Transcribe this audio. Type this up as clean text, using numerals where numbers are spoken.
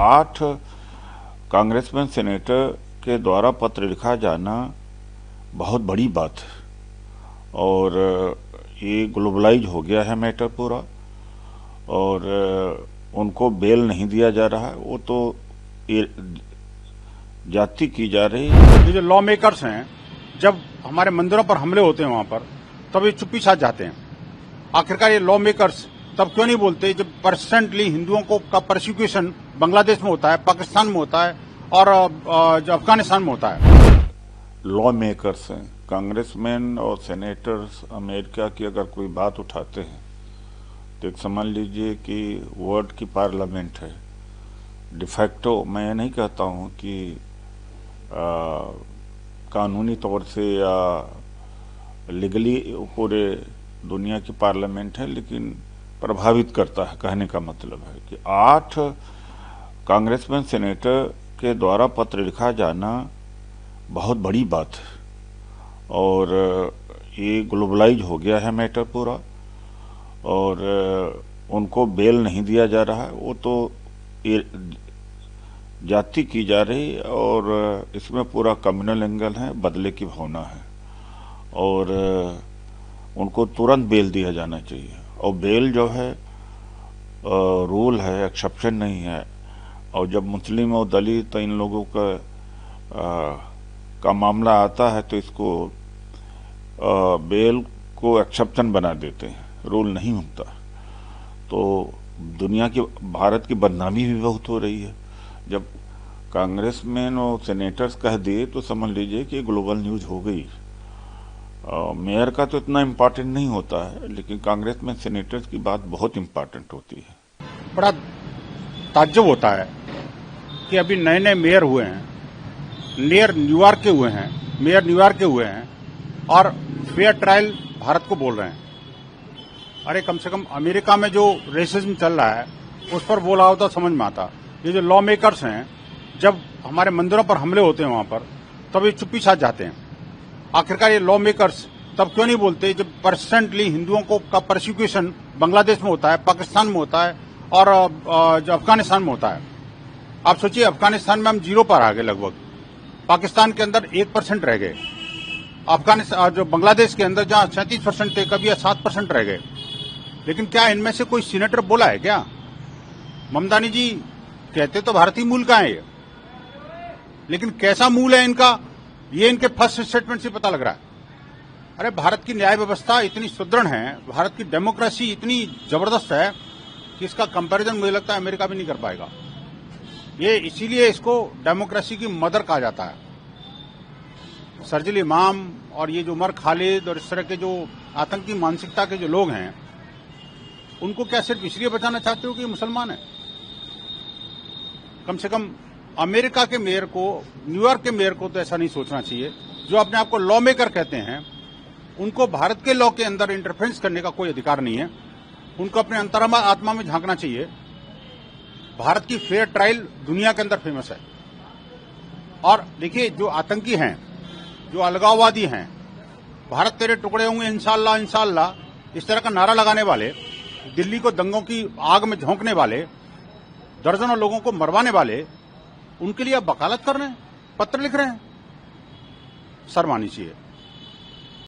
8 congressman senator के द्वारा पत्र लिखा जाना बहुत बड़ी बात है और ये ग्लोबलाइज हो गया है मैटर पूरा और उनको बेल नहीं दिया जा रहा है। वो तो ये जाति की जा रही है। ये जो लॉ मेकर्स हैं, जब हमारे मंदिरों पर हमले होते हैं वहां पर, तब ये चुप्पी साध जाते हैं। आखिरकार ये लॉ मेकर्स तब क्यों नहीं बोलते जब परसेंटली हिंदुओं को का परसिक्यूशन बांग्लादेश में होता है, पाकिस्तान में होता है और जो अफगानिस्तान में होता है। लॉ मेकर्स हैं, कांग्रेसमैन और सेनेटर्स अमेरिका की अगर कोई बात उठाते हैं तो एक समझ लीजिए कि वर्ल्ड की पार्लियामेंट है। डिफैक्टो मैं नहीं कहता हूं कि कानूनी तौर से या लीगली पूरे दुनिया की पार्लियामेंट है, लेकिन प्रभावित करता है। कहने का मतलब है कि 8 कांग्रेसमैन सेनेटर के द्वारा पत्र लिखा जाना बहुत बड़ी बात है और ये ग्लोबलाइज हो गया है मैटर पूरा और उनको बेल नहीं दिया जा रहा है। वो तो ये जाति की जा रही और इसमें पूरा कम्युनल एंगल है, बदले की भावना है और उनको तुरंत बेल दिया जाना चाहिए। और बेल जो है रूल है, एक्सेप्शन नहीं है। और जब मुस्लिम और दलित इन लोगों का मामला आता है तो इसको बेल को एक्सेप्शन बना देते हैं, रूल नहीं होता। तो दुनिया की, भारत की बदनामी भी बहुत हो रही है। जब कांग्रेसमैन और सेनेटर्स कह दिए तो समझ लीजिए कि ग्लोबल न्यूज हो गई। मेयर का तो इतना इम्पोर्टेंट नहीं होता है, लेकिन कांग्रेसमैन सेनेटर्स की बात बहुत इम्पोर्टेंट होती है। बड़ा ताज्जुब होता है कि अभी नए नए मेयर हुए हैं, मेयर न्यूयॉर्क के हुए हैं और फेयर ट्रायल भारत को बोल रहे हैं। अरे कम से कम अमेरिका में जो रेसिज्म चल रहा है उस पर बोला हो तो समझ में आता। ये जो लॉ मेकर्स हैं, जब हमारे मंदिरों पर हमले होते हैं वहां पर, तब ये चुप्पी साध जाते हैं। आखिरकार ये लॉ मेकर्स तब क्यों नहीं बोलते जब परसेंटली हिंदुओं को का परसिक्यूशन बांग्लादेश में होता है, पाकिस्तान में होता है और जो अफगानिस्तान में होता है। आप सोचिए, अफगानिस्तान में हम 0 पर आ गए लगभग, पाकिस्तान के अंदर 1% रह गए, अफगानिस्तान जो बांग्लादेश के अंदर जहां 37% थे कभी 7% रह गए। लेकिन क्या इनमें से कोई सीनेटर बोला है क्या? ममतानी जी कहते तो भारतीय मूल का है ये, लेकिन कैसा मूल है इनका, ये इनके फर्स्ट स्टेटमेंट से पता लग रहा है। अरे भारत की न्याय व्यवस्था इतनी सुदृढ़ है, भारत की डेमोक्रेसी इतनी जबरदस्त है कि इसका कंपैरिजन मुझे लगता है अमेरिका भी नहीं कर पाएगा। ये इसीलिए इसको डेमोक्रेसी की मदर कहा जाता है। शरजील इमाम और ये जो उमर खालिद और इस तरह के जो आतंकी मानसिकता के जो लोग हैं, उनको क्या सिर्फ इसलिए बचाना चाहते हो कि मुसलमान है? कम से कम अमेरिका के मेयर को, न्यूयॉर्क के मेयर को तो ऐसा नहीं सोचना चाहिए। जो अपने आप को लॉ मेकर कहते हैं, उनको भारत के लॉ के अंदर इंटरफेरेंस करने का कोई अधिकार नहीं है। उनको अपने अंतरात्मा आत्मा में झांकना चाहिए। भारत की फेयर ट्रायल दुनिया के अंदर फेमस है। और देखिए, जो आतंकी हैं, जो अलगाववादी हैं, भारत तेरे टुकड़े होंगे इंशाअल्लाह इंशाअल्लाह, इस तरह का नारा लगाने वाले, दिल्ली को दंगों की आग में झोंकने वाले, दर्जनों लोगों को मरवाने वाले, उनके लिए आप वकालत कर रहे हैं, पत्र लिख रहे हैं। शर्म आनी चाहिए।